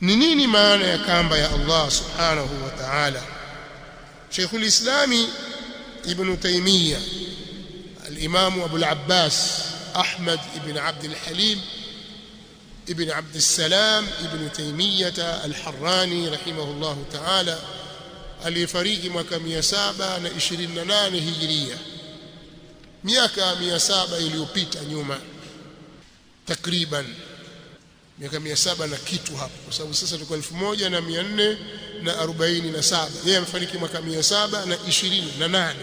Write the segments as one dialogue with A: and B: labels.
A: Ni nini maana ya kamba ya Allah subhanahu wa ta'ala? Sheikhul Islami Ibn Taymiyyah al-Imam Abu al-Abbas Ahmad ibn Abd al-Halim ibn Abd al-Salam Ibn Taymiyyah al-Harrani rahimahullah ta'ala alifariki mwaka 728 Hijria, miaka 700 iliyopita nyuma, takriban miaka 700 na kitu hapo, kwa sababu sasa tuko 1447. Yeye amefariki mwaka 728,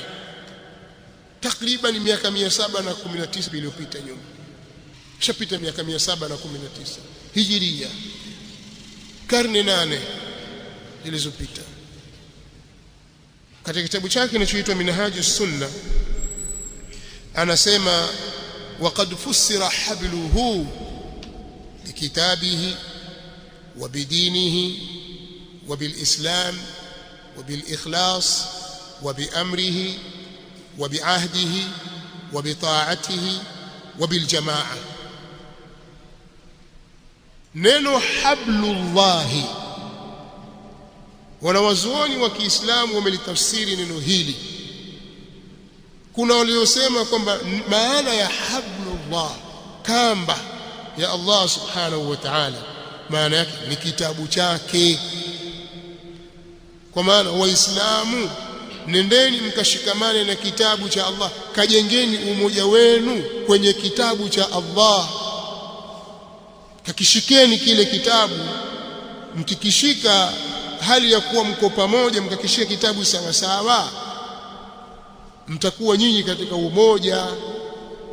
A: takriban miaka 719 iliyopita nyuma, shapita miaka 719 Hijria, karne 8 zilizopita. Katika kitabu chake kinachoitwa Minhajus Sunnah anasema waqad fussira habluhu bikitabihi wa bidinihi wa bilislam wa bilikhlas wa biamrihi wa biahdihi wa bitaatihi wa biljamaa. Neno hablullahi, wanawazuoni wa Kiislamu wamelitafsiri neno hili. Kuna waliosema kwamba maana ya hablullah, kamba ya Allah subhanahu wa ta'ala, maana yake ni kitabu chake. Kwa maana Waislamu, nendeni mkashikamane na kitabu cha Allah, kajengeni umoja wenu kwenye kitabu cha Allah, kakishikeni kile kitabu. Mkikishika hali ya kuwa mko pamoja, mkakishika kitabu sawa sawa, mtakuwa nyinyi katika umoja.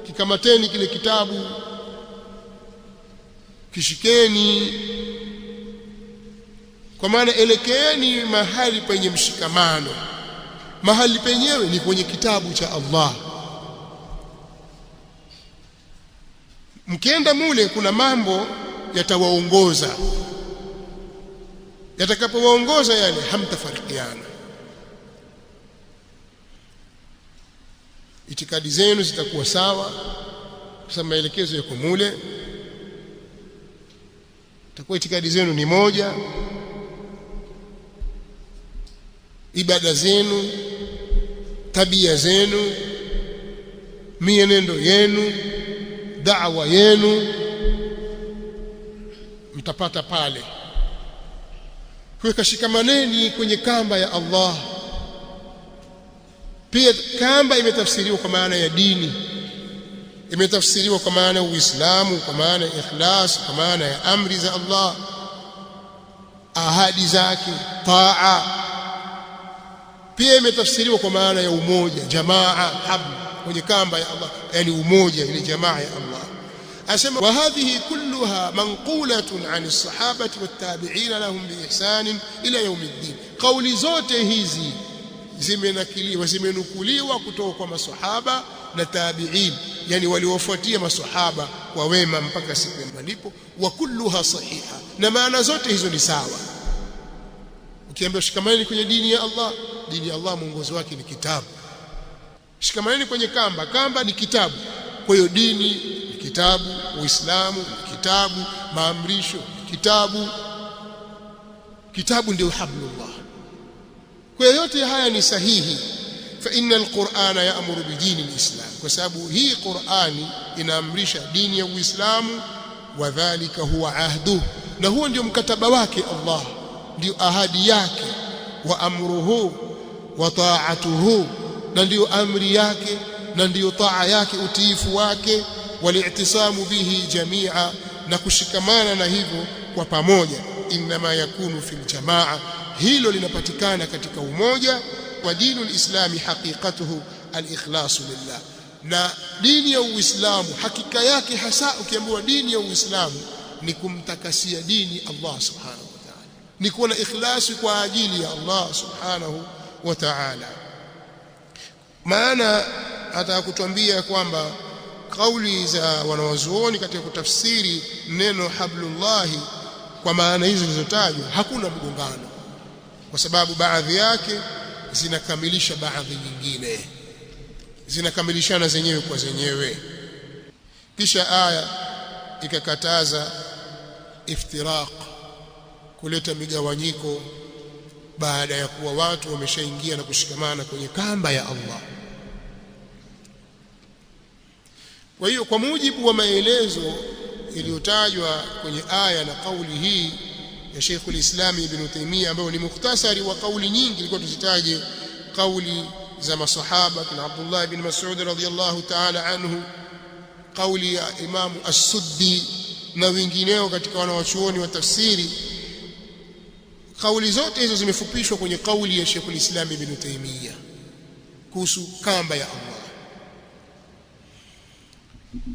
A: Kikamateni kile kitabu, kishikeni, kwa maana elekeeni mahali penye mshikamano. Mahali penyewe ni kwenye kitabu cha Allah. Mkienda mule, kuna mambo yatawaongoza, yatakapowaongoza yale hamtafarikiana. Itikadi zenu zitakuwa sawa, kwa sababu maelekezo yako mule. Itakuwa itikadi zenu ni moja, ibada zenu, tabia zenu, mienendo yenu, da'wa yenu, mtapata pale. Shikamaneni kwenye kamba ya Allah. Pia kamba imetafsiriwa kwa maana ya dini, imetafsiriwa kwa maana ya Uislamu, kwa maana ya ikhlas, kwa maana ya amri za Allah, ahadi zake, taa. Pia imetafsiriwa kwa maana ya umoja, jamaa, habl, kwenye kamba ya Allah, yani umoja, ile jamaa ya Allah. Asema wa hadhihi kulluha manqulatun an as-sahabati wat-tabi'in lahum bi ihsan ila yawmiddin. Kauli zote hizi zimenakiliwa, zimenukuliwa kutoka kwa masahaba na tabi'in, yani waliofuatia masahaba kwa wema mpaka siku ya malipo. Wa kulluha sahiha, na maana zote hizo ni sawa. Ukiambiwa shikamaneni kwenye dini ya Allah, dini ya Allah mwongozo wake ni kitabu. Shikamaneni kwenye kamba, kamba ni kitabu. Kwa hiyo dini ni kitabu, Uislamu ni kitabu, maamrisho ni kitabu. Kitabu ndio hablullah. Kwa hiyo yote haya ni sahihi. Fa inna alqur'ana ya'muru bi dini alislam, kwa sababu hii Qur'ani inaamrisha dini ya Uislamu. Wa dhalika huwa ahdu, na huo ndio mkataba wake Allah, ndio ahadi yake. Wa amruhu wa ta'atuhu, na ndio amri yake na ndio taa yake, utiifu wake. Wali'tisamu bihi jamia, na kushikamana na hivyo kwa pamoja. Inma yakunu fil jamaa, hilo linapatikana katika umoja. Wa dinul islami haqiqatuhu al-ikhlasu lillah, na dini ya Uislamu hakika yake hasa, ukiambiwa dini ya Uislamu ni kumtakasia dini Allah subhanahu wa ta'ala, ni kuwa na ikhlasi kwa ajili ya Allah subhanahu wa ta'ala. Maana hata kutuambia kwamba kauli za wanawazuoni katika kutafsiri neno hablullahi kwa maana hizo zilizotajwa hakuna mgongano, kwa sababu baadhi yake zinakamilisha baadhi nyingine, zinakamilishana zenyewe kwa zenyewe. Kisha aya ikakataza iftiraq, kuleta migawanyiko baada ya kuwa watu wameshaingia na kushikamana kwenye kamba ya Allah. Kwa hiyo kwa mujibu wa maelezo iliyotajwa kwenye aya na kauli hii ya Sheikhul Islam Ibn Taymiyyah, ambayo ni mukhtasari wa kauli nyingi, ilikuwa tuzitaje kauli za masahaba kina Abdullah ibn Mas'ud radhiyallahu ta'ala anhu, kauli ya Imam As-Suddi na wengineo katika wanawachuoni wa tafsiri. Kauli zote hizo zimefupishwa kwenye kauli ya Sheikhul Islam Ibn Taymiyyah kuhusu kamba ya Allah.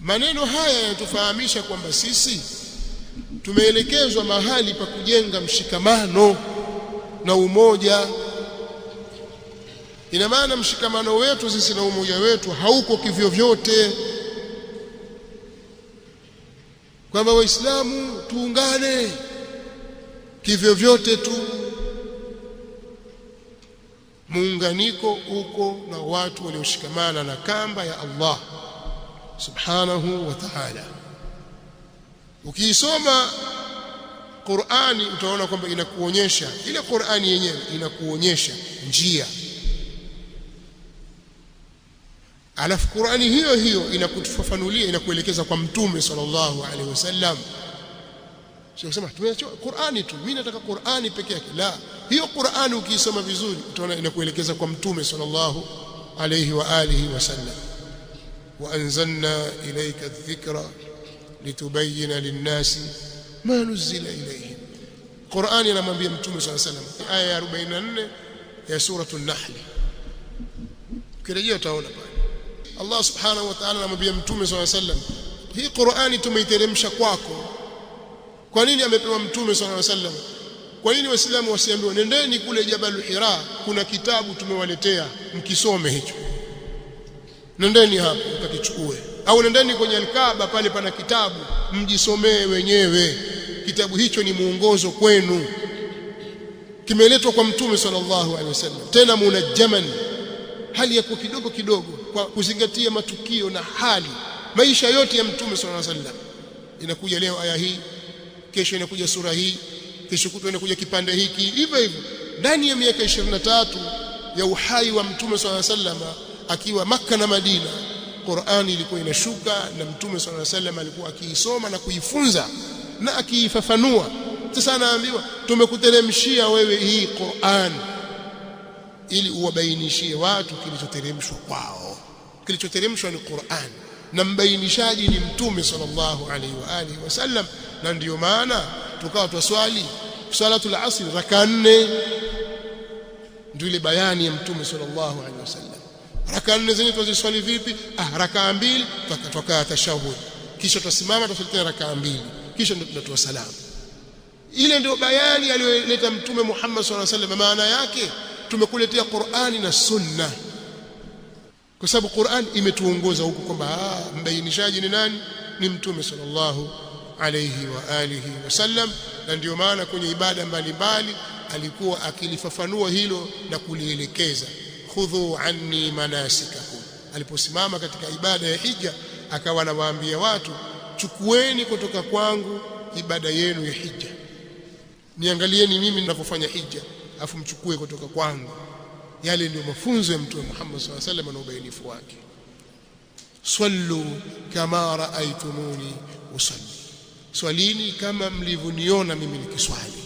A: Maneno haya yanatufahamisha kwamba sisi tumeelekezwa mahali pa kujenga mshikamano na umoja. Ina maana mshikamano wetu sisi na umoja wetu hauko kivyo vyote, kwamba Waislamu tuungane kivyo vyote tu. Muunganiko uko na watu walioshikamana na kamba ya Allah subhanahu wa ta'ala. Ukiisoma Qur'ani utaona kwamba inakuonyesha, ile Qur'ani yenyewe inakuonyesha njia, alafu Qur'ani hiyo hiyo inakufafanulia, inakuelekeza kwa Mtume sallallahu alaihi wasallam. Sio kusema tumeacha Qur'ani tu, mimi nataka Qur'ani peke yake. La, hiyo Qur'ani ukiisoma vizuri utaona inakuelekeza kwa Mtume sallallahu alaihi wa alihi wasallam. Wa anzalna ilayka adh-dhikra litubayyana lin-nasi ma nuzila ilayhim. Qur'ani inamwambia Mtume sallallahu alaihi wasallam, aya ya 44 ya suratul Nahl. Ukirejea utaona pale Allah subhanahu wa ta'ala anamwambia Mtume sallallahu alaihi wasallam, hii Qur'ani tumeiteremsha kwako. Kwa nini amepewa Mtume sallallahu alaihi wasallam? Kwa nini Waislamu wasiambiwe nendeni kule Jabal Hira, kuna kitabu tumewaletea mkisome hicho, nendeni hapo mkakichukue, au nendeni kwenye Al-Kaaba pale pana kitabu mjisomee wenyewe. Kitabu hicho ni muongozo kwenu, kimeletwa kwa Mtume sallallahu alaihi wasallam, tena munajjaman, hali ya kidogo kidogo, kwa kuzingatia matukio na hali maisha yote ya Mtume sallallahu alaihi wasallam. Inakuja leo aya hii, kesho inakuja sura hii, kesho kutwa inakuja kipande hiki, hivyo hivyo. Ndani ya miaka 23 ya uhai wa Mtume sallallahu alaihi wasallam akiwa Makka na Madina, Qur'ani ilikuwa inashuka na Mtume sallallahu alaihi wasallam alikuwa akiisoma na kuifunza na akiifafanua. Sasa anaambiwa tumekuteremshia wewe hii Qur'an ili uwabainishie watu kilichoteremshwa kwao. Kilichoteremshwa ni Qur'an na mbainishaji ni Mtume sallallahu alaihi wa alihi wasallam. Na ndiyo maana tukawa twaswali salatul asr raka 4, ndio ile bayani ya Mtume sallallahu alaihi wasallam. Raka 4 zenyewe twaziswali vipi? Raka 2 tukakaa tashahud, kisha tusimama tusali raka 2, kisha ndio tunatoa salamu. Ile ndio bayani aliyoleta Mtume Muhammad sallallahu alaihi wasallam. Maana yake tumekuletea Qur'ani na Sunna, kwa sababu Qur'an imetuongoza huko kwamba mbainishaji ni nani? Ni Mtume sallallahu alayhi wa alihi wasallam. Na ndio maana kwenye ibada mbalimbali alikuwa akilifafanua hilo na kulielekeza, khudhu anni manasikakum. Aliposimama katika ibada ya hija akawa anawaambia watu, chukueni kutoka kwangu ibada yenu ya hija, niangalieni mimi ninapofanya hija, afu mchukue kutoka kwangu. Yale ndio mafunzo ya Mtume Muhammad sallallahu alaihi wasallam na ubainifu wake. Sallu kama raaitumuni usalli, swalini kama mlivyoniona mimi nikiswali.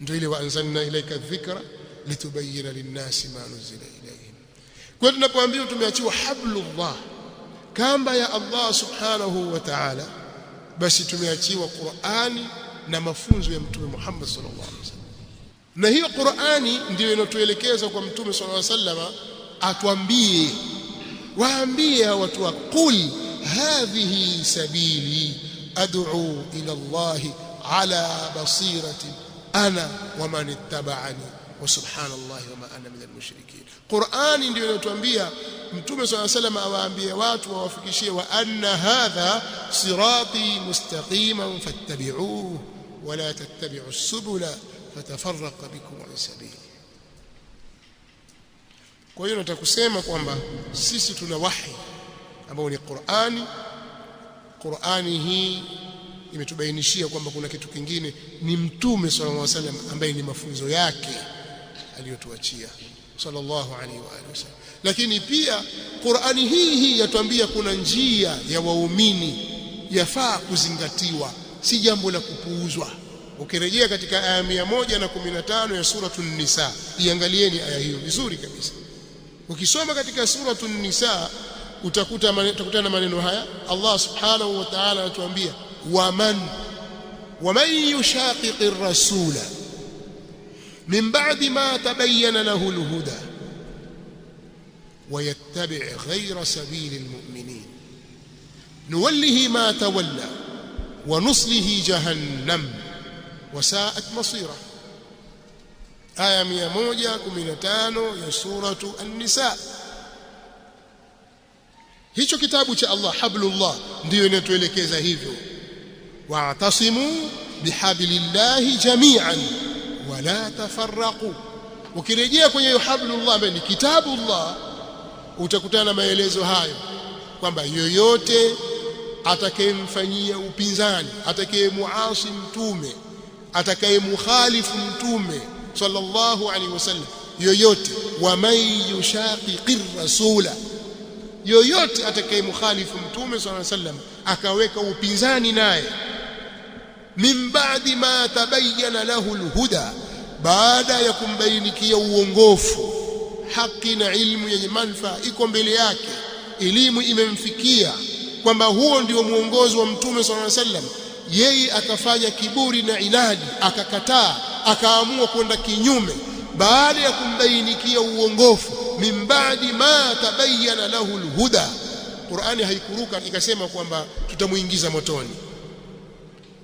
A: Ndio ile wa anzalna ilayka dhikra litubayyana lin-nasi ma nuzila ilayhim. Kwa hiyo tunapoambiwa tumeachiwa hablullah, kamba ya Allah subhanahu wa ta'ala, basi tumeachiwa Qur'ani na mafunzo ya Mtume Muhammad sallallahu alaihi wasallam. Na hiyo Qur'ani ndiyo inatuelekeza kwa Mtume sallallahu alaihi wasallam atuambie, waambie watu wa qul hadhihi sabili ad'u ila Allah ala basirati ana wa man ittaba'ani wa subhanallahi wa ma ana minal mushrikeen. Qur'ani ndiyo inatuambia Mtume sallallahu alaihi wasallam awaambie watu, wawafikishie, wa anna hadha sirati mustaqiman fattabi'uhu wa la tattabi'us subula fatafarraqa bikum an sabili. Kwa hiyo nataka kusema kwamba sisi tuna wahi ambao ni Qur'ani. Qur'ani hii imetubainishia kwamba kuna kitu kingine ni Mtume sallallahu alaihi wasallam ambaye ni mafunzo yake aliyotuachia sallallahu alaihi wasallam. Lakini pia Qur'ani hii yatuambia kuna njia ya waumini yafaa kuzingatiwa, si jambo la kupuuzwa. Ukirejea katika aya 115 ya suratul Nisa, iangalieni aya hiyo vizuri kabisa. Ukisoma katika suratul Nisa utakutana na maneno haya. Allah subhanahu wa ta'ala anatuambia waman yushaqiqir rasula min ba'di ma tabayyana lahu al-huda wa yattabi' ghayra sabilil mu'minin nuwallihi ma tawalla wa nuslihi jahannam wa sa'at masira. Aya 115 ya suratu An-Nisa. Hicho kitabu cha Allah hablullah ndio inatuelekeza hivyo, wa'tasimu bihablillahi jami'an wa la tafarraqu. Ukirejea kwenye hablullah ambaye ni kitabullah utakutana na maelezo hayo kwamba yoyote atakayemfanyia upinzani, atakayemuasi mtume, atakayemukhalifu mtume sallallahu alaihi wasallam, yoyote waman yushaqiqir rasula, yoyote atakayemukhalifu mtume sallallahu alaihi wasallam akaweka upinzani naye, min ba'di ma tabayyana lahu alhuda, baada ya kumbainikia uongofu, haki na ilmu yenye manufaa iko mbele yake, elimu imemfikia kwamba huo ndio muongozo wa mtume sallallahu alaihi wasallam, yeye akafanya kiburi na inadi, akakataa, akaamua kwenda kinyume baada ya kumbainikia uongofu, min ba'di ma tabayyana lahu alhuda. Qur'ani haikuruka ikasema kwamba tutamuingiza motoni,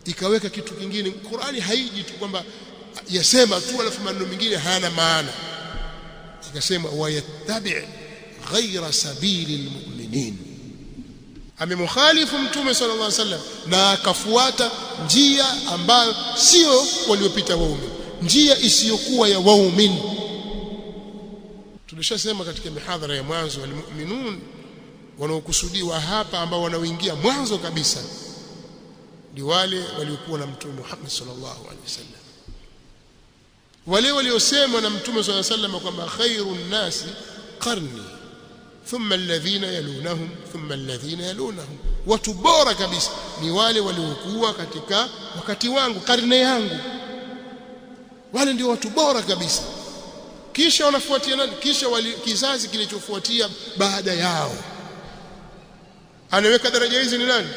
A: ikaweka kitu kingine. Qur'ani haiji tu kwamba yasema tu alafu maneno mengine hayana maana, ikasema wayattabi' ghayra sabilil mu'minin. Amemukhalifu mtume sallallahu alaihi wasallam na akafuata njia ambayo sio waliopita waumini, njia isiyokuwa ya waumini. Tulishasema katika mihadhara ya mwanzo, walmu'minun wanaokusudiwa hapa ambao wanaoingia mwanzo kabisa ni wale waliokuwa na mtume Muhammad sallallahu alaihi wasallam, wale waliosemwa na mtume sallallahu alaihi wasallam kwamba khairun nasi qarni thumma alladhina yalunahum thumma alladhina yalunahum, watu bora kabisa ni wale waliokuwa katika wakati wangu, karne yangu, wale ndio watu bora kabisa. Kisha wanafuatia nani? Kisha kizazi kilichofuatia baada yao. Anaweka daraja hizi ni nani?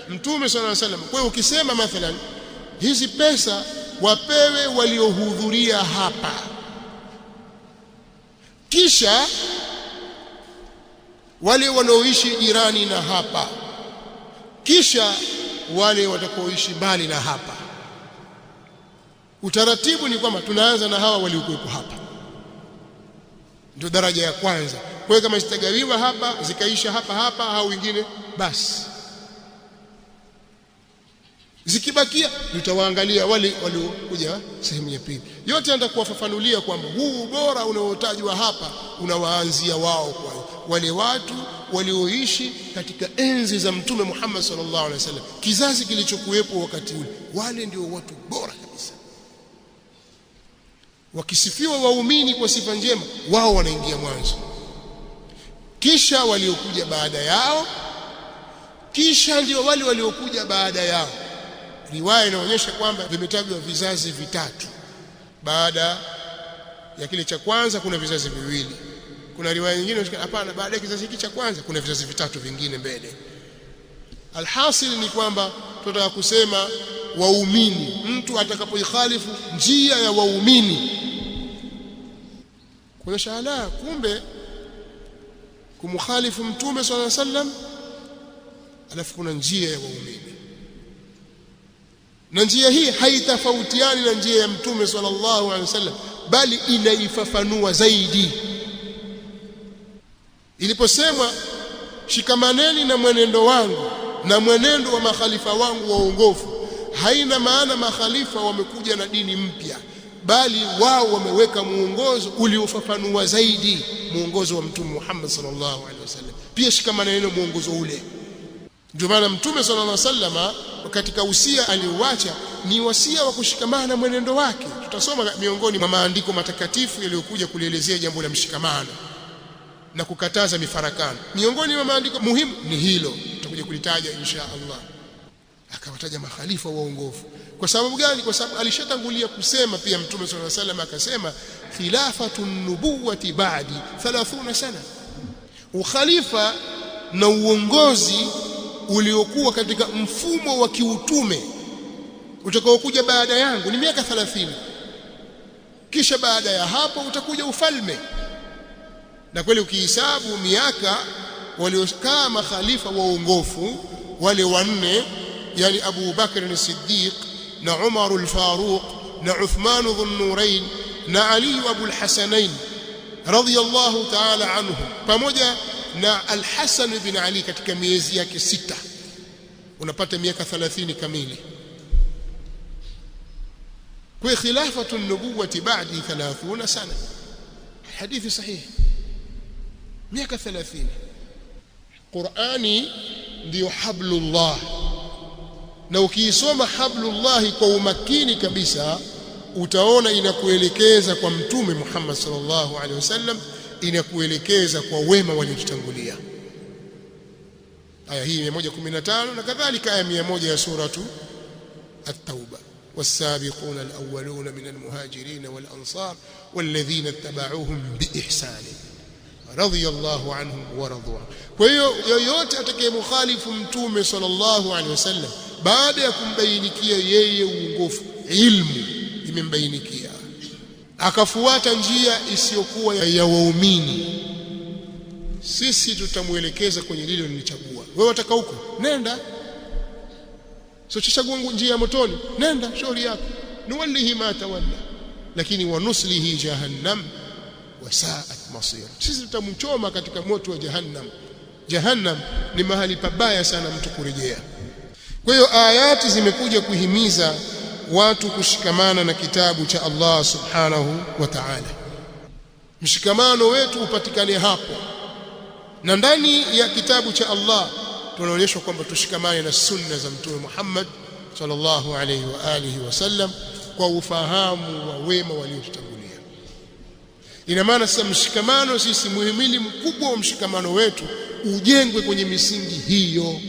A: Mtume sallallahu alaihi wasallam. Kwa hiyo ukisema mathalan hizi pesa wapewe waliohudhuria hapa, kisha wale wanaoishi jirani na hapa, kisha wale watakaoishi mbali na hapa, utaratibu ni kwamba tunaanza na hawa waliokuwepo hapa, ndio daraja ya kwanza. Kwa hiyo kama zitagawiwa hapa zikaisha hapa hapa, hao wengine basi, zikibakia tutawaangalia wale waliokuja sehemu ya pili. Yote nataka kuwafafanulia kwamba huu ubora unaotajwa hapa unawaanzia wao, kwa wale watu walioishi katika enzi za mtume Muhammad sallallahu alaihi wasallam, kizazi kilichokuwepo wakati ule, wale ndio watu bora kabisa. Wakisifiwa waumini kwa sifa njema, wao wanaingia mwanzo, kisha waliokuja baada yao, kisha ndio wale waliokuja baada yao. Riwaya inaonyesha kwamba vimetajwa vizazi vitatu. Baada ya kile cha kwanza kuna vizazi viwili. Kuna riwaya nyingine inasema hapana, baada ya kizazi hiki cha kwanza kuna vizazi vitatu vingine mbele. Alhasil ni kwamba tunataka kusema waumini, mtu atakapoikhalifu njia ya waumini, kuna shala, kumbe kumkhalifu mtume sallallahu alaihi wasallam, alafu kuna njia ya waumini, na njia hii haitofautiani na njia ya mtume sallallahu alaihi wasallam, bali inaifafanua zaidi. Iliposemwa shikamaneni na mwenendo wangu na mwenendo wa makhalifa wangu waongofu, haina maana makhalifa wamekuja na dini mpya, bali wao wameweka muongozo uliofafanua zaidi muongozo wa mtume Muhammad sallallahu alaihi wasallam. Pia shikamaneni na muongozo ule. Ndio maana mtume sallallahu alaihi wasallam katika usia aliouacha ni wasia wa kushikamana na mwenendo wake. Tutasoma miongoni mwa maandiko matakatifu yaliyokuja kulielezea jambo la mshikamano na kukataza mifarakano. Miongoni mwa maandiko muhimu ni hilo, tutakuja kulitaja insha Allah. Akawataja makhalifa waongofu. Kwa sababu gani? Kwa sababu alishatangulia kusema pia Mtume sallallahu alaihi wasallam akasema, khilafatun nubuwati ba'di 30 sana, ukhalifa na uongozi uliokuwa katika mfumo wa kiutume utakaokuja baada yangu ni miaka 30. Kisha baada ya hapo utakuja ufalme. Na kweli ukihesabu miaka waliokaa makhalifa waongofu wale wanne, yani Abu Bakr as-Siddiq na Umar al-Faruq na Uthman dhun-Nurayn na Ali Abu al-Hasanain radiyallahu ta'ala anhum, pamoja na Al-Hasan ibn Ali katika miezi yake 6, unapata miaka 30 kamili. Kwa khilafatu an-nubuwati ba'di 30 sana, hadithi sahihi, miaka 30. Qur'ani ndio hablullah, na ukiisoma hablullah kwa umakini kabisa utaona inakuelekeza kwa Mtume Muhammad sallallahu alaihi wasallam, inakuelekeza kwa wema waliotutangulia. Aya hii 115 na kadhalika aya 100 ya suratu at-Tauba, was-sabiquna al-awwaluna min al-muhajirin wal-ansar walladhina ittaba'uuhum biihsan radiyallahu anhum wa radu. Kwa hiyo yoyote atakayemukhalifu Mtume sallallahu alaihi wasallam baada ya kumbainikia yeye uongofu, ilmu imembainikia, akafuata njia isiyokuwa ya waumini, sisi tutamuelekeza kwenye lile nilichagua. Wewe wataka huko, nenda. Sio chagua njia ya motoni, nenda, shauri yako. Nuwallihi ma tawalla, lakini wanuslihi jahannam wasaat masir, sisi tutamchoma katika moto wa jahannam. Jahannam ni mahali pabaya sana mtu kurejea. Kwa hiyo ayati zimekuja kuhimiza watu kushikamana na kitabu cha Allah subhanahu wa ta'ala. Mshikamano wetu upatikane hapo, na ndani ya kitabu cha Allah tunaonyeshwa kwamba tushikamane na sunna za Mtume Muhammad sallallahu alayhi wa alihi wasallam kwa ufahamu wa wema waliotutangulia. Ina maana sasa mshikamano, sisi muhimili mkubwa wa mshikamano wetu ujengwe kwenye misingi hiyo.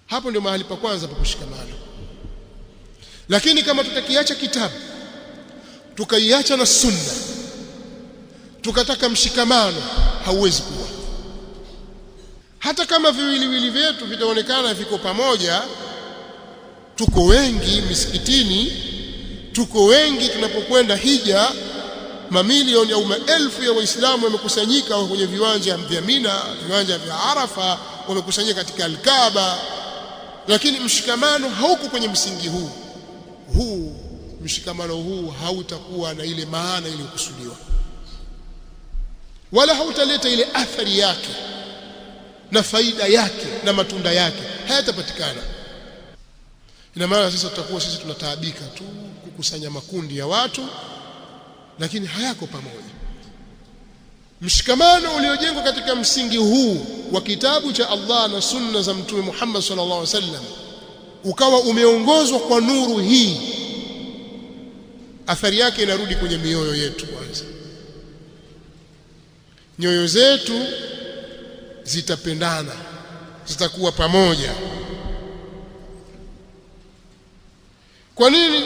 A: Hapo ndio mahali pa kwanza pa kushikamana. Lakini kama tutakiacha kitabu tukaiacha na sunna tukataka mshikamano, hauwezi kuwa. Hata kama viwiliwili vyetu vitaonekana viko pamoja, tuko wengi misikitini, tuko wengi tunapokwenda hija, mamilioni au maelfu ya Waislamu wamekusanyika kwenye viwanja vya Mina, viwanja vya Arafa, wamekusanyika katika Al-Kaaba, lakini mshikamano hauko kwenye msingi huu. Mshikamano huu hautakuwa na ile maana iliyokusudiwa, wala hautaleta ile athari yake na faida yake na matunda yake, hayatapatikana. Ina maana sasa tutakuwa sisi tunataabika tu kukusanya makundi ya watu, lakini hayako pamoja. Mshikamano uliojengwa katika msingi huu wa kitabu cha Allah na sunna za Mtume Muhammad sallallahu alaihi wasallam ukawa umeongozwa kwa nuru hii, athari yake inarudi kwenye mioyo yetu. Kwanza nyoyo zetu zitapendana, zitakuwa pamoja. Kwa nini?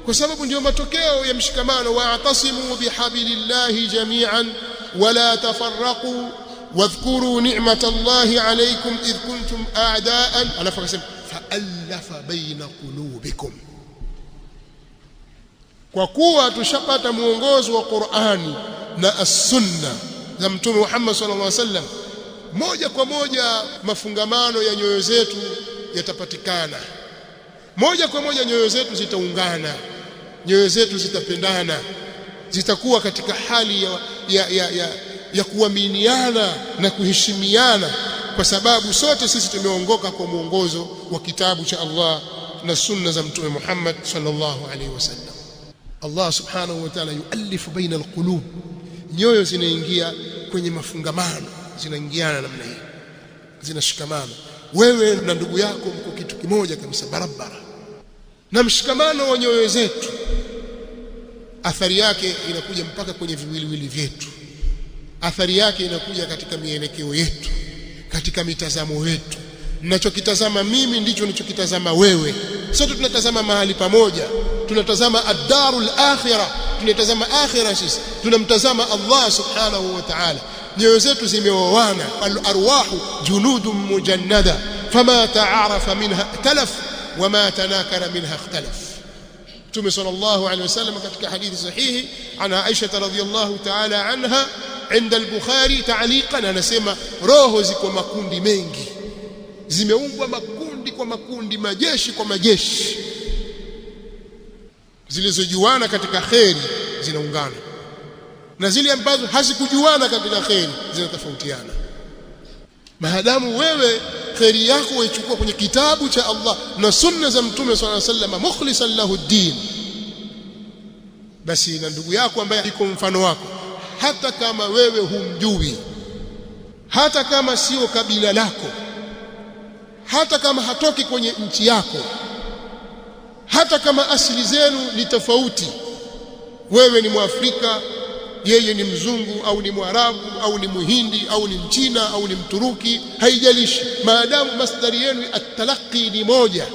A: Kwa sababu ndio matokeo ya mshikamano. Wa'tasimu bihablillahi jami'an wala tafarraqu wadhkuru ni'matallahi alaykum idh kuntum a'da'an, alafu akasema fa'alafa baina qulubikum. Kwa kuwa tushapata muongozo wa Qur'ani na as-sunna za Mtume Muhammad sallallahu alaihi wasallam, moja kwa moja mafungamano ya nyoyo zetu yatapatikana, moja kwa moja nyoyo zetu zitaungana, nyoyo zetu zitapendana, zitakuwa katika hali ya kuaminiana na kuheshimiana, kwa sababu sote sisi tumeongoka kwa muongozo wa kitabu cha Allah na sunna za Mtume Muhammad sallallahu alaihi wasallam. Allah subhanahu wa ta'ala yualifu baina alqulub, nyoyo zinaingia kwenye mafungamano, zinaingiana namna hii, zinashikamana. wewe na ndugu yako mko kitu kimoja kabisa barabara. Na mshikamano wa nyoyo zetu athari yake inakuja mpaka kwenye viwiliwili vyetu, athari yake inakuja katika mielekeo yetu, katika mitazamo yetu. Ninachokitazama mimi ndicho ninachokitazama wewe. Sote tunatazama mahali pamoja, tunatazama ad-darul akhirah, tunatazama akhirah. Sisi tunamtazama Allah subhanahu wa ta'ala. Nyoyo zetu zimeoana, al-arwahu junudun mujannada fama ta'arafa minha talaf wama tanakara minha ikhtalaf. Mtume sallallahu alayhi wasallam katika hadithi sahihi ana Aisha radhiyallahu ta'ala anha inda al-Bukhari ta'liqan anasema roho ziko makundi mengi, zimeumbwa makundi kwa makundi, majeshi kwa majeshi. Zilizojuana katika khairi zinaungana na zile ambazo hazikujuana katika khairi zinatofautiana. Maadamu wewe khairi yako waichukua kwenye kitabu cha Allah na sunna za Mtume sallallahu alayhi wasallam mukhlishan lahu ad-din, basi na ndugu yako ambaye iko mfano wako, hata kama wewe humjui, hata kama sio kabila lako, hata kama hatoki kwenye nchi yako, hata kama asili zenu ni tofauti, wewe ni Mwafrika, yeye ni mzungu au ni Mwarabu au ni Muhindi au ni Mchina au ni Mturuki, haijalishi, maadamu masdari yenu at-talaqi ni moja,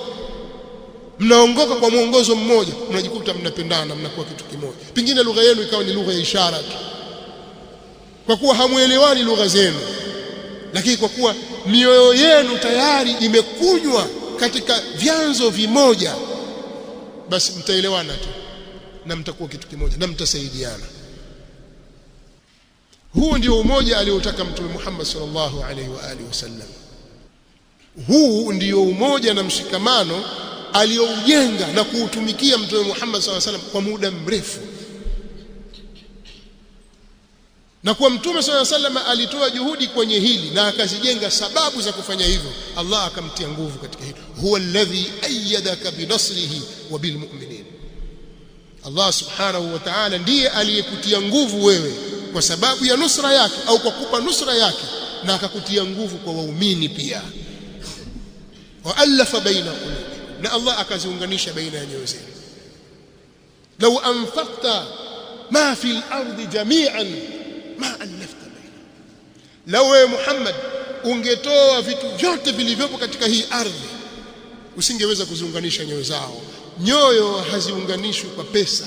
A: mnaongoka kwa mwongozo mmoja, mnajikuta mnapendana, mnakuwa kitu kimoja. Pengine lugha yenu ikawa ni lugha ya ishara tu, kwa kuwa hamuelewani lugha zenu, lakini kwa kuwa mioyo yenu tayari imekunywa katika vyanzo vimoja, basi mtaelewana tu na mtakuwa kitu kimoja na mtasaidiana. Huu ndio umoja aliotaka Mtume Muhammad sallallahu alaihi wa alihi wasallam. Huu ndio umoja na mshikamano alioujenga na kuutumikia Mtume Muhammad sallallahu alaihi wasallam kwa muda mrefu. Na kwa Mtume sallallahu alaihi wasallam alitoa juhudi kwenye hili na akazijenga sababu za kufanya hivyo, Allah akamtia nguvu katika hilo. Huwa alladhi ayyadaka binasrihi wa bilmu'minin. Allah subhanahu wa ta'ala ndiye aliyekutia nguvu wewe kwa sababu ya nusra yake au kwa kupa nusra yake, na akakutia nguvu kwa waumini pia. Wa alafa baina qulubikum, na Allah akaziunganisha baina ya nyoyo zenu. Law anfaqta ma fi al-ardi jami'an ma alafta baina, law wewe Muhammad ungetoa vitu vyote vilivyopo katika hii ardhi, usingeweza kuziunganisha nyoyo zao. Nyoyo haziunganishwi kwa pesa,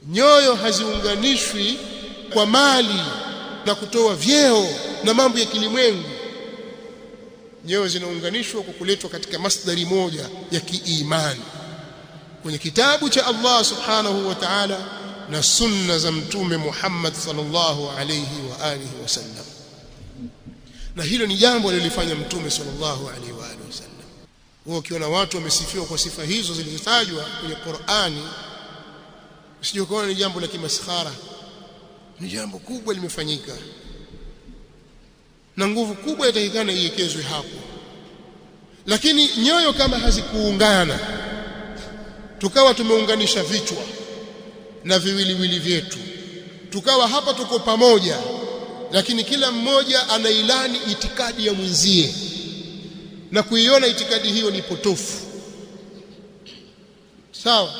A: nyoyo haziunganishwi kwa mali na kutoa vyeo na mambo ya kilimwengu. Nyoyo zinaunganishwa kwa kuletwa katika masdari moja ya kiimani kwenye kitabu cha Allah subhanahu wa ta'ala na sunna za Mtume Muhammad sallallahu alayhi wa alihi wasallam. Na hilo ni jambo alilofanya Mtume sallallahu alayhi wa alihi wasallam. Wao ukiona watu wamesifiwa kwa sifa hizo zilizotajwa kwenye Qur'ani, usije kuona ni jambo la kimaskhara, ni jambo kubwa limefanyika na nguvu kubwa itaikana iwekezwe hapo. Lakini nyoyo kama hazikuungana, tukawa tumeunganisha vichwa na viwiliwili vyetu, tukawa hapa tuko pamoja, lakini kila mmoja anailani itikadi ya mwenzie na kuiona itikadi hiyo ni potofu, sawa,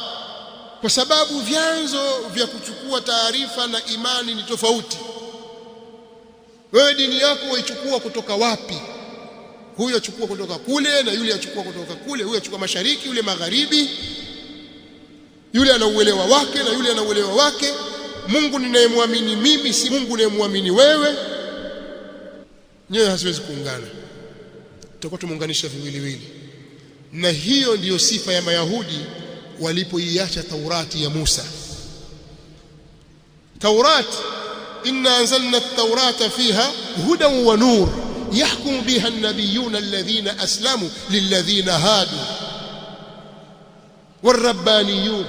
A: kwa sababu vyanzo vya kuchukua taarifa na imani ni tofauti. Wewe dini yako waichukua kutoka wapi? Huyu achukua kutoka kule na yule achukua kutoka kule, huyu achukua mashariki, yule magharibi, yule ana uelewa wake na yule ana uelewa wake. Mungu ninayemwamini mimi si Mungu ninayemwamini wewe. Nyoyo haziwezi kuungana, tutakuwa tumeunganisha viwiliwili. Na hiyo ndiyo sifa ya Mayahudi walipoiacha Taurati ya Musa. Taurati, inna anzalna at-taurata fiha hudan wa nur yahkumu biha an-nabiyyuna alladhina aslamu lilladhina hadu warabbaniyun.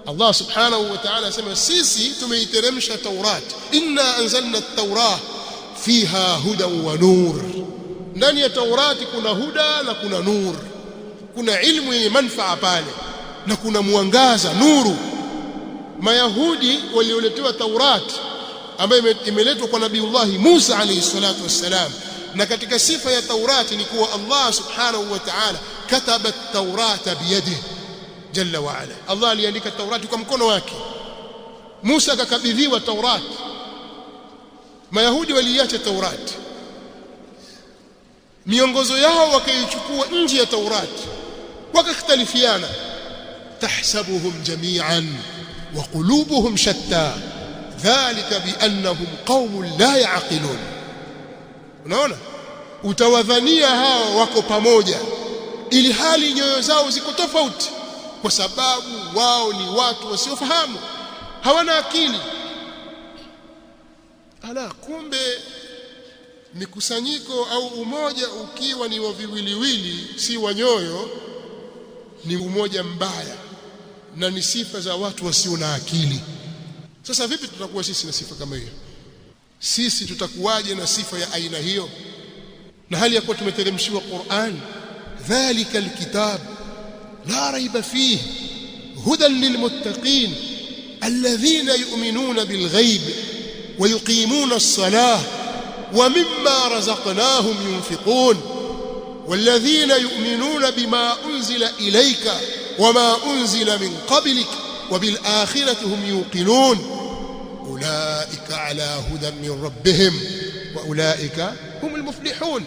A: Allah subhanahu wa ta'ala asema sisi tumeiteremsha Taurati, inna anzalna at-taurata fiha hudan wa nur. Ndani ya Taurati kuna huda na kuna nur, kuna ilmu yenye manufaa pale na kuna mwangaza, nuru. Mayahudi walioletewa Taurati ambayo imeletwa kwa Nabiiullah Musa alayhi salatu wassalam, na katika sifa ya Taurati ni kuwa Allah subhanahu wa ta'ala kataba at-taurata biyadihi jalla wa ala. Allah aliandika Taurati kwa mkono wake. Musa akakabidhiwa Taurati. Mayahudi waliacha Taurati, miongozo yao wakaichukua nje ya Taurati, wakakhtalifiana. tahsabuhum jami'an wa qulubuhum shatta dhalika biannahum qaumun la ya'qilun. Unaona, utawadhania hao wako pamoja ili hali nyoyo zao ziko tofauti, kwa sababu wao ni watu wasiofahamu, hawana akili. Kumbe mikusanyiko au umoja ukiwa ni wa viwiliwili, si wa nyoyo, ni umoja mbaya na ni sifa za watu wasio na akili. Sasa vipi tutakuwa sisi na sifa kama hiyo? Sisi tutakuwaje na sifa ya aina hiyo, na hali ya kuwa tumeteremshiwa Qur'an? Dhalika alkitab la raiba fihi hudan lilmuttaqin alladhina yu'minuna bilghaib wa yuqimuna as-salah wa mimma razaqnahum yunfiqun والذين يؤمنون بما أنزل إليك وما أنزل من قبلك وبالآخرة هم يوقنون أولئك على هدى من ربهم وأولئك هم المفلحون.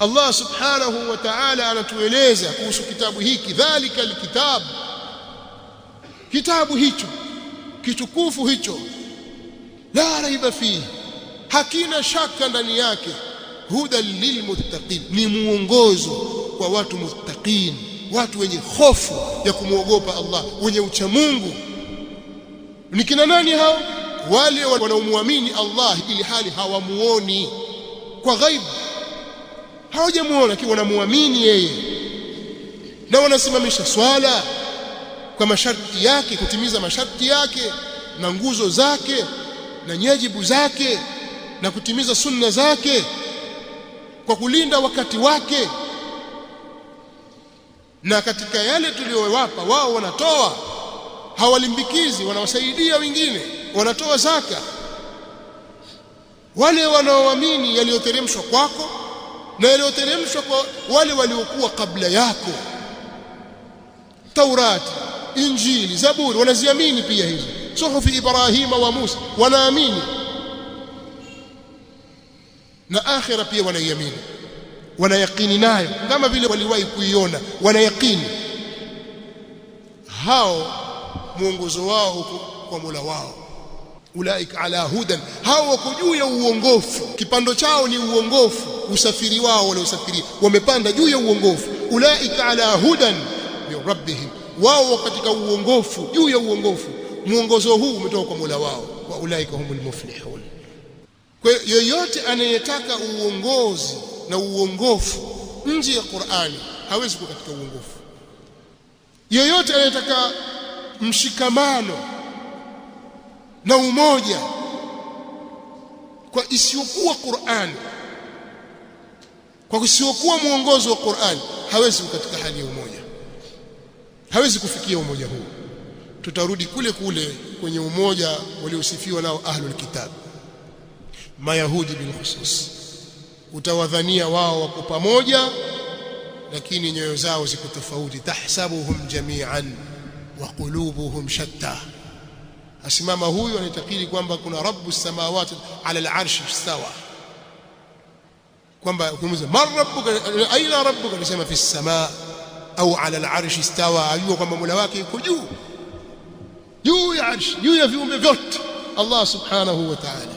A: الله سبحانه وتعالى anatueleza kuhusu kitabu hiki, dhalika alkitab, kitabu hicho kitukufu hicho, la raiba fihi, hakina shaka ndani yake, hudan lilmuttaqin, ni muongozo kwa watu muttaqin, watu wenye hofu ya kumwogopa Allah, wenye ucha Mungu. Ni kina nani hao? Wale wanaomwamini Allah ili hali hawamuoni kwa ghaibu, hawajamuona, lakini wanamuamini yeye, na wanasimamisha swala kwa masharti yake, kutimiza masharti yake na nguzo zake na nyajibu zake, na kutimiza sunna zake kwa kulinda wakati wake. Na katika yale tuliyowapa wao wanatoa, hawalimbikizi, wanawasaidia wengine, wanatoa zaka. Wale wanaoamini yaliyoteremshwa kwako na yaliyoteremshwa kwa wale waliokuwa kabla yako, Taurati, Injili, Zaburi, wanaziamini pia hizo. Suhufi Ibrahima wa Musa wanaamini, na akhira pia wanaiamini, wanayakini nayo kama vile waliwahi kuiona, wanayakini. Hao mwongozo wao kwa Mola wao, ulaika ala hudan, hao wako juu ya uongofu, kipando chao ni uongofu, usafiri wao waliosafiri wamepanda juu ya uongofu. Ulaika ala hudan min rabbihim, wao katika uongofu, juu ya uongofu. Mwongozo huu umetoka kwa Mola wao, wa ulaika humul muflihun. Kwa hiyo yoyote anayetaka uongozi na uongofu nje ya Qur'ani hawezi kuwa katika uongofu. Yoyote anayetaka mshikamano na umoja kwa isiyokuwa Qur'ani, kwa isiyokuwa muongozo wa Qur'ani, hawezi kuwa katika hali ya umoja, hawezi kufikia umoja huu. Tutarudi kule kule kwenye umoja waliosifiwa nao ahlul kitab, Mayahudi bil khusus. Utawadhania wao wako pamoja, lakini nyoyo zao ziko tofauti. Tahsabuhum jami'an wa qulubuhum shatta. Asimama huyu anatakiri kwamba kuna rabbus samawati ala al-arsh istawa, kwamba ukimuuliza man rabbuka, aina rabbuka, anasema fi samaa au ala al-arsh istawa. Ajua kwamba Mola wake yuko juu ya arsh, juu ya viumbe vyote, Allah subhanahu wa ta'ala.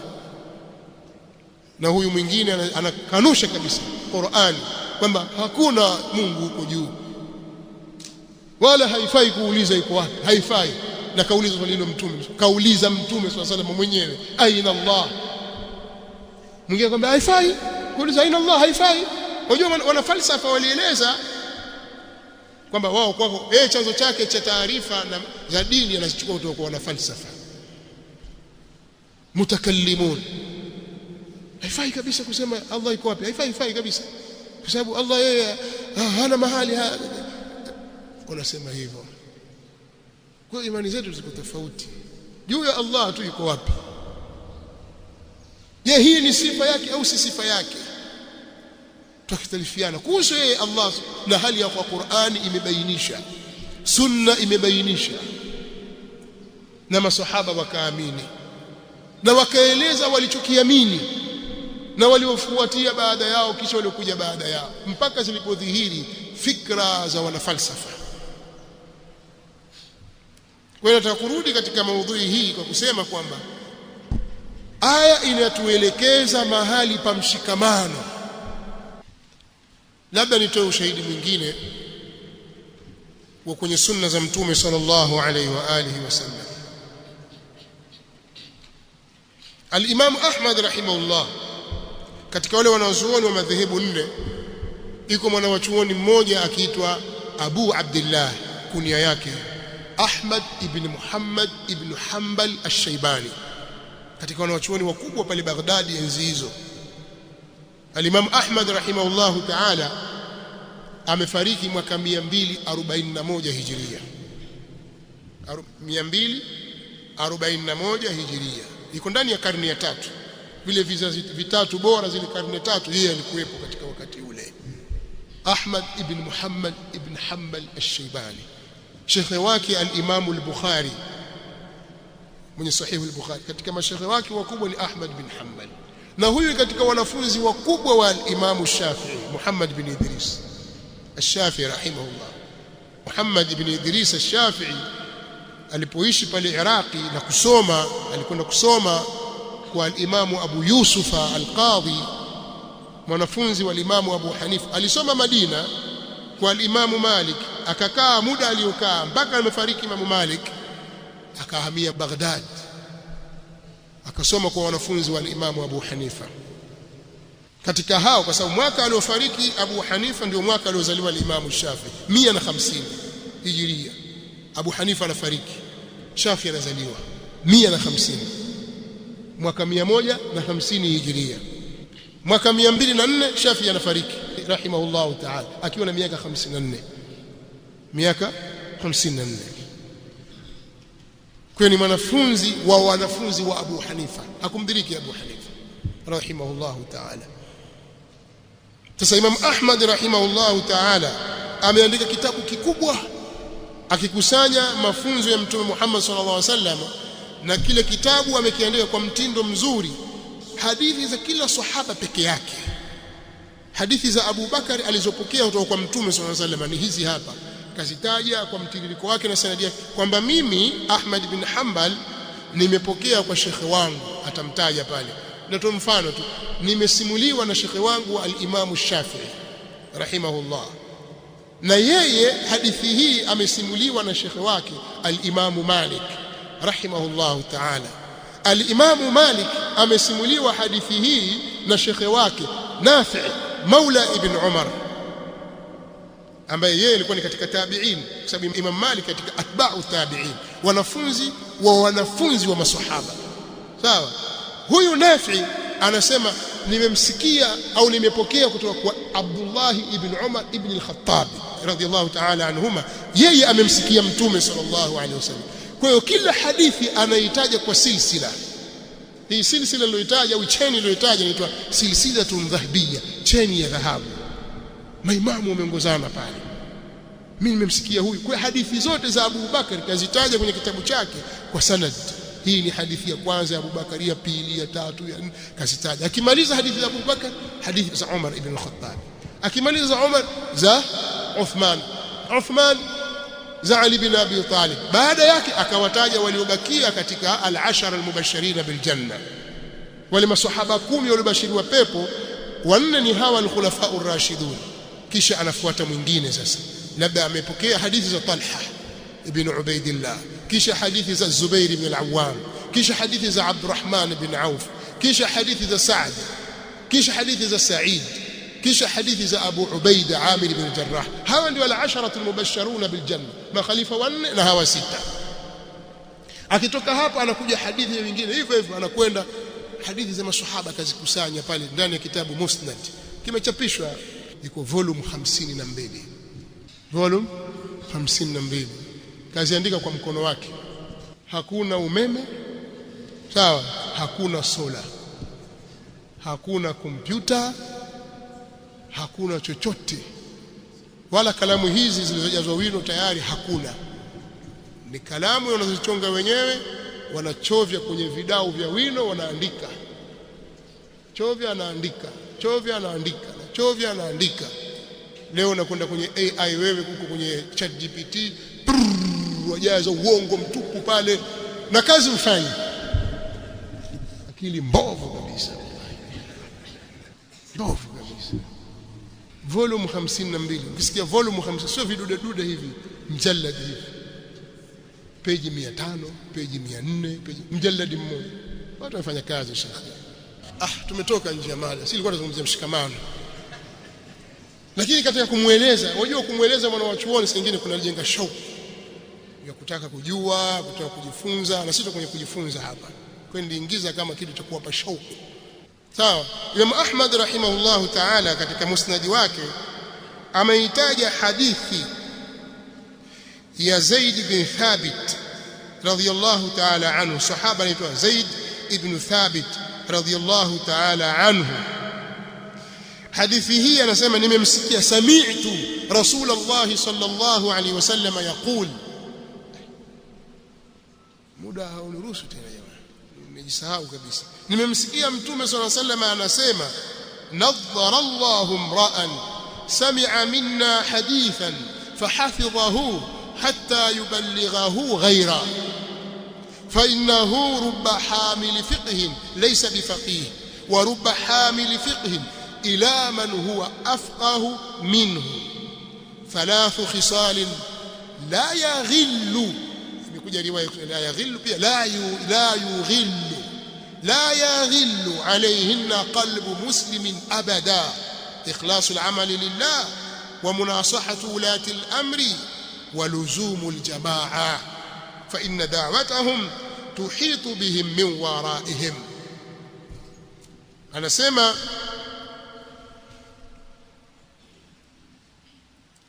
A: Na huyu mwingine anakanusha kabisa Qur'ani kwamba hakuna Mungu huko juu, wala haifai kuuliza iko wapi, haifai. Na kauliza swali hilo Mtume, kauliza Mtume sallallahu alaihi wasallam mwenyewe, aina Allah. Mwingine kwamba haifai kuuliza aina Allah, haifai. Unajua wana falsafa walieleza kwamba wao kwako chanzo chake cha taarifa na za dini anazichukua kutoka kwa wana falsafa mutakallimun. Haifai kabisa kusema Allah iko wapi, haifai kabisa, kwa sababu Allah yeye hana mahali wanasema hivyo. Kwa imani zetu ziko tofauti juu ya Allah tu yuko wapi. Je, hii ni sifa yake au si sifa yake? tukhtalifiana kuhusu yeye Allah, na hali ya kwa Qur'ani imebainisha, sunna imebainisha, na masahaba wakaamini na wakaeleza walichokiamini na waliofuatia baada yao kisha waliokuja baada yao, mpaka zilipodhihiri fikra za wanafalsafa. Kwa hiyo nataka kurudi katika maudhui hii kwa kusema kwamba aya inatuelekeza mahali pa mshikamano. Labda nitoe ushahidi mwingine wa kwenye sunna za Mtume sallallahu alaihi wa alihi wasallam. Al-Imam Ahmad rahimahullah, katika wale wanazuoni wa madhehebu nne, iko mwanachuoni mmoja akiitwa Abu Abdullah, kunia yake Ahmad ibn Muhammad ibn Hanbal al-Shaybani, katika wanachuoni wakubwa pale Baghdad enzi hizo. Al-Imam Ahmad rahimahullahu ta'ala amefariki mwaka 241 Hijiria. 241 Hijiria, iko ndani ya karne ya tatu. Vile vizazi vitatu bora, zile karne tatu, yeye alikuwepo katika wakati ule. Ahmad ibn Muhammad ibn Hanbal al-Shaybani, shekhe wake al-Imam al-Bukhari mwenye Sahih al-Bukhari, katika mashekhe wake wakubwa ni Ahmad bin Hanbal, na huyu katika wanafunzi wakubwa wa al-Imam al-Shafi'i Muhammad bin Idris al-Shafi'i rahimahullah. Muhammad ibn Idris al-Shafi'i alipoishi pale Iraqi na kusoma, alikwenda kusoma kwa al-Imam Abu Yusuf al-Qadhi, mwanafunzi wa al-Imam Abu Hanifa. Alisoma Madina kwa al-Imam Malik, akakaa muda aliokaa mpaka amefariki Imam Malik, akahamia Baghdad akasoma kwa wanafunzi wa al-Imam Abu Hanifa. Katika hao, kwa sababu mwaka aliofariki Abu Hanifa ndio mwaka aliozaliwa al-Imam Shafi'i, 150 Hijiria. Abu Hanifa anafariki, Shafi'i anazaliwa 150, mwaka 150 Hijiria. Mwaka 204 Shafi'i anafariki rahimahullahu ta'ala akiwa na miaka 54, miaka 54. Kwa ni mwanafunzi wa wanafunzi wa Abu Hanifa, hakumdiriki Abu Hanifa rahimahullahu ta'ala. Sasa Imam Ahmad rahimahullahu ta'ala ameandika kitabu kikubwa akikusanya mafunzo ya Mtume Muhammad sallallahu alaihi wasallam, na kile kitabu amekiandika kwa mtindo mzuri, hadithi za kila sahaba peke yake. Hadithi za Abu Bakari alizopokea kutoka kwa Mtume sallallahu alaihi wasallam ni hizi hapa, kazitaja kwa mtiririko wake na sanadi yake, kwamba mimi Ahmad bin Hanbal nimepokea kwa shekhe wangu, atamtaja pale. Natoa mfano tu, nimesimuliwa na shekhe wangu al-Imam Shafi'i rahimahullah, na yeye hadithi hii amesimuliwa na shekhe wake al-Imam Malik rahimahullah ta'ala. Al-Imam Malik amesimuliwa hadithi hii na shekhe wake Nafi' Maula ibn Umar, ambaye yeye alikuwa ni katika tabi'in, kwa sababu Imam Malik katika atba'u tabi'in, wanafunzi wa maswahaba. Sawa, huyu Nafi anasema nimemsikia au nimepokea kutoka kwa Abdullah ibn Umar ibn al-Khattab radiyallahu ta'ala anhuma, yeye amemsikia Mtume sallallahu alaihi wasallam. Kwa hiyo kila hadithi anaitaja kwa silsila. Hii silsila iliyoitaja au cheni iliyoitaja inaitwa silsilatun dhahabiyya, cheni ya dhahabu. Maimamu wameongozana pale, mimi nimemsikia huyu. Kwa hadithi zote za Abu Bakar kazitaja kwenye kitabu chake kwa sanad. Hii ni hadithi ya kwanza ya Abu Bakar, ya pili, ya tatu, ya nne, kazitaja. Akimaliza hadithi za Abu Bakar, hadithi za Umar ibn al-Khattab. Akimaliza za Umar, za Uthman, za Ali bin Abi Talib. Baada yake akawataja waliobakia katika al-ashara al-mubashirin bil janna, wale maswahaba 10 waliobashiriwa pepo. Wanne ni hawa al-khulafa ar-rashidun. Kisha anafuata mwingine sasa, labda amepokea hadithi za Talha ibn Ubaidillah, kisha hadithi za Zubair ibn al-Awwam, kisha hadithi za Abdurrahman ibn Auf, kisha hadithi za Sa'd, kisha hadithi za Sa'id, kisha hadithi za Abu Ubaida Amir ibn Jarrah. Hawa ndio al-asharatu al-mubashshiruna bil janna, makhalifa wanne na hawa sita. Akitoka hapa anakuja hadithi nyingine hivyo hivyo, anakwenda hadithi za maswahaba kazikusanya pale ndani ya kitabu Musnad, kimechapishwa, iko volume 52, volume 52, kaziandika kwa mkono wake. Hakuna umeme, sawa, hakuna sola, hakuna kompyuta, hakuna chochote, wala kalamu hizi zilizojazwa wino tayari hakuna. Ni kalamu wanazochonga wenyewe, wanachovya kwenye vidao vya wino, wanaandika, chovya anaandika, chovya anaandika, chovya anaandika. Leo nakwenda kwenye AI, wewe huko kwenye ChatGPT, wajaza uongo mtupu pale na kazi ufanye. Akili mbovu kabisa, mbovu kabisa. Volume 52, ukisikia volume 50 sio vidude dude hivi, mjalladi hivi, peji 500, peji 400, peji mjalladi mmoja. Watu wanafanya kazi shekhi. Tumetoka nje ya mada, si nilikuwa nazungumzia mshikamano. Lakini katika kumweleza, unajua kumweleza mwana wa chuoni singine kuna jenga shauku ya kutaka kujua, kutaka kujifunza, na sisi kwenye kujifunza hapa. Kwa nini ingiza kama kitu cha kuwapa shauku. Sawa? Imam Ahmad rahimahullahu ta'ala katika musnadi wake ameitaja hadithi ya Zaid bin Thabit radhiyallahu ta'ala anhu. Sahaba anaitwa Zaid ibn Thabit radhiyallahu ta'ala anhu. Hadithi hii anasema nimemsikia sami'tu Rasulullah sallallahu alaihi wasallam yaqul. Muda hauniruhusu tena jamani, nimejisahau kabisa. Nimemsikia Mtume sallallahu alaihi wasallam anasema nadhara Allahu imra'an sami'a minna hadithan fahafidhahu hatta yuballighahu ghayra فإنه رب حامل فقه ليس بفقيه ورب حامل فقه إلى من هو أفقه منه ثلاث خصال لا يغل لا يغل لا يغل عليهن قلب مسلم أبدا إخلاص العمل لله ومناصحة ولاة الأمر ولزوم الجماعة فإن دعوتهم تحيط بهم من ورائهم. anasema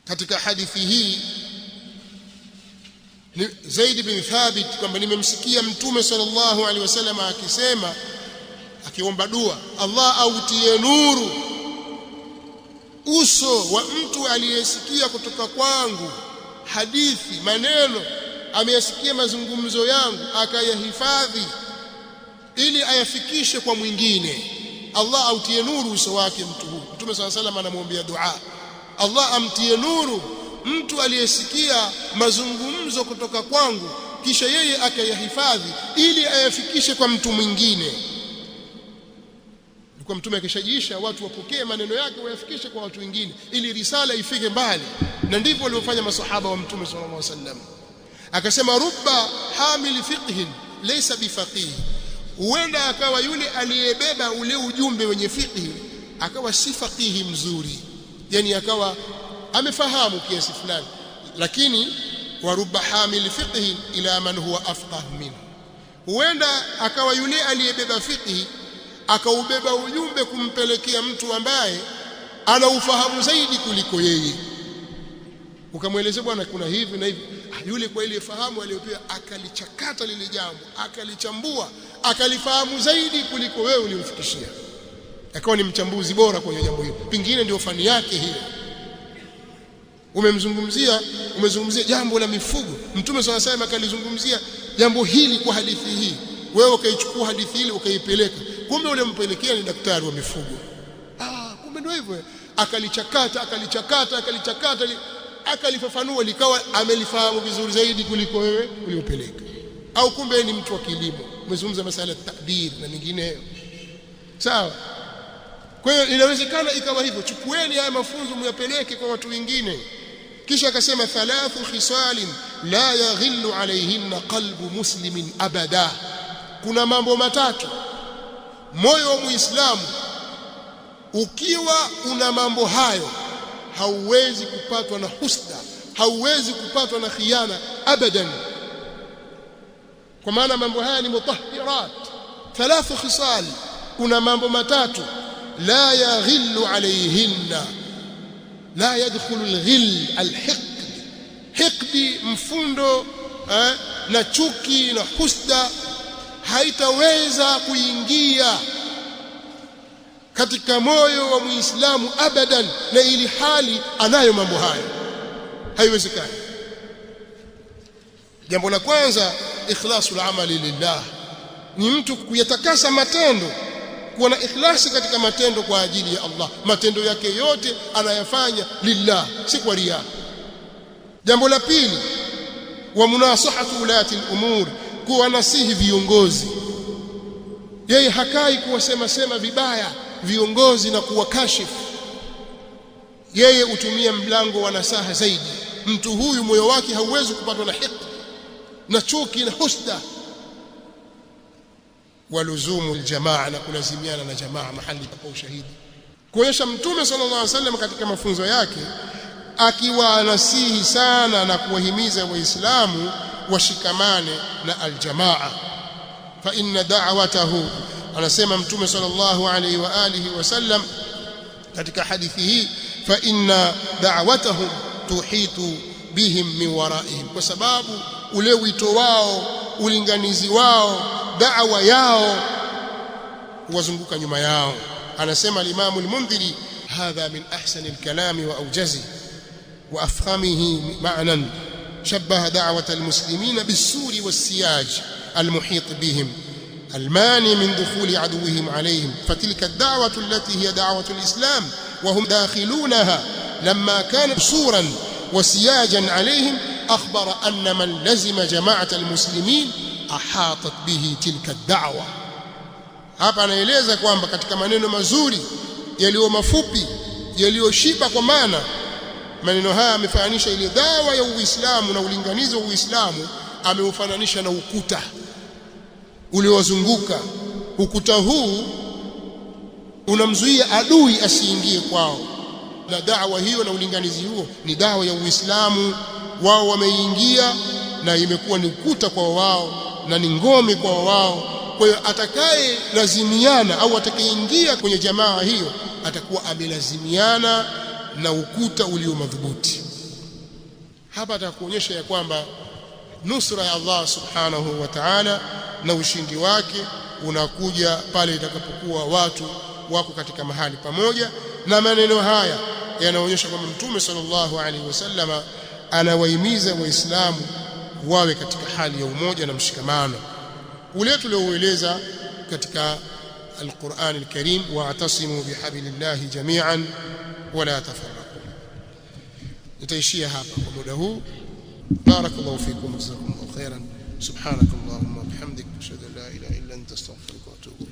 A: katika hadithi hii Zaid bin Thabit kwamba nimemsikia Mtume sallallahu alaihi wasallam akisema, akiomba dua, Allah autie nuru uso wa mtu aliyesikia kutoka kwangu hadithi, maneno, ameyasikia mazungumzo yangu akayahifadhi ili ayafikishe kwa mwingine. Allah autie nuru uso wake mtu huyu. Mtume sallallahu alaihi wasallam anamwombea dua, Allah amtie nuru mtu aliyesikia mazungumzo kutoka kwangu kisha yeye akayahifadhi ili ayafikishe kwa mtu mwingine. Kwa Mtume akishajiisha watu wapokee maneno yake wayafikishe kwa watu wengine ili risala ifike mbali, na ndivyo waliofanya masahaba wa Mtume sallallahu alaihi wasallam. Akasema rubba hamil fiqhin laysa bifaqih, huenda akawa yule aliyebeba ule ujumbe wenye fiqhi akawa si faqihi mzuri, yani akawa amefahamu kiasi fulani, lakini wa rubba hamil fiqhin ila man huwa afqah minhu, huenda akawa yule aliyebeba fiqhi akaubeba ujumbe kumpelekea mtu ambaye ana ufahamu zaidi kuliko yeye, ukamwelezea bwana kuna hivi na hivi, yule kwa ile fahamu aliyopewa akalichakata lile jambo, akalichambua, akalifahamu zaidi kuliko wewe ulimfikishia, akawa ni mchambuzi bora kwenye jambo hilo, pengine ndio fani yake hiyo. Umezungumzia jambo la mifugo, Mtume swalla sallam akalizungumzia jambo hili kwa hadithi hii, wewe ukaichukua hadithi ile ukaipeleka, kumbe ule mpelekea ni daktari wa mifugo. Kumbe ndio hivyo, akalichakata akalifafanua likawa amelifahamu vizuri zaidi kuliko wewe uliopeleka. Au kumbe ni mtu wa kilimo, umezungumza masala ya tabir na mengineyo, sawa. Kwa hiyo inawezekana ikawa hivyo, chukueni haya mafunzo myapeleke kwa watu wengine. Kisha akasema thalathu khisalin la yaghillu alayhinna qalbu muslimin abada, kuna mambo matatu moyo wa Muislamu ukiwa una mambo hayo hauwezi kupatwa na husda, hauwezi kupatwa na khiana abadan, kwa maana mambo haya ni mutahhirat. Thalathu khisal, kuna mambo matatu la yaghillu alayhinna, la yadkhulu alghill alhiqd, hiqdi mfundo na chuki na husda haitaweza kuingia katika moyo wa Muislamu abadan, na ili hali anayo mambo haya, haiwezekani. Jambo la kwanza, ikhlasul amali lillah, ni mtu kuyatakasa matendo, kuwa na ikhlasi katika matendo kwa ajili ya Allah. Matendo yake yote anayafanya lillah, si kwa riya. Jambo la pili, wa munasahatu ulati al-umur, kuwa nasihi viongozi. Yeye hakai kuwasema vibaya viongozi na kuwakashifu, yeye utumia mlango wa nasaha zaidi. Mtu huyu moyo wake hauwezi kupatwa na hikma na chuki na husda. Waluzumu aljamaa, na kulazimiana na jamaa mahali pa ushahidi, kuonyesha Mtume sallallahu alaihi wasallam katika mafunzo yake akiwanasihi sana na kuwahimiza Waislamu washikamane na aljamaa. Fa inna da'watahu, anasema Mtume sallallahu alaihi wa alihi wasallam katika hadithi hii, fa inna da'watahum tuhitu bihim min waraihim, kwa sababu ule wito wao, ulinganizi wao, da'wa yao wazunguka nyuma yao. Anasema al-Imam al-Mundhiri, hadha min ahsani al-kalami wa awjazi wa afhamihi ma'nan, shabbaha da'wat al-muslimina bis-suri was-siyaj al-muhit bihim المانع من دخول عدوهم عليهم. فتلك الدعوة التي هي دعوة الإسلام وهم داخلونها لما كانت سورا وسياجا عليهم، أخبر أن من لزم جماعة المسلمين أحاطت به تلك الدعوة. hapa anaeleza kwamba katika maneno mazuri yaliyo mafupi yaliyoshiba, kwa maana maneno haya amefananisha ile dawa ya Uislamu na ulinganizi wa Uislamu, ameufananisha na ukuta uliowazunguka. Ukuta huu unamzuia adui asiingie kwao, na da'wa hiyo na ulinganizi huo ni dawa ya Uislamu. Wao wameingia na imekuwa ni ukuta kwa wao na ni ngome kwa wao. Kwa hiyo atakaye lazimiana au atakayeingia kwenye jamaa hiyo atakuwa amelazimiana na ukuta ulio madhubuti. Hapa atakuonyesha ya kwamba nusra ya Allah subhanahu wa ta'ala na ushindi wake unakuja pale itakapokuwa watu wako katika mahali pamoja. Na maneno haya yanaonyesha kwamba Mtume sallallahu alaihi wasallama anawahimiza Waislamu wawe katika hali ya umoja na mshikamano ule tulioueleza katika Al-Qur'an Al-Karim, wa'tasimu bihablillahi jami'an wala tafarraqu. Nitaishia hapa kwa muda huu. barakallahu fikum, jazakumullahu khairan. subhanakallahumma wa bihamdika, ashhadu an la ilaha illa anta, astaghfiruka wa atubu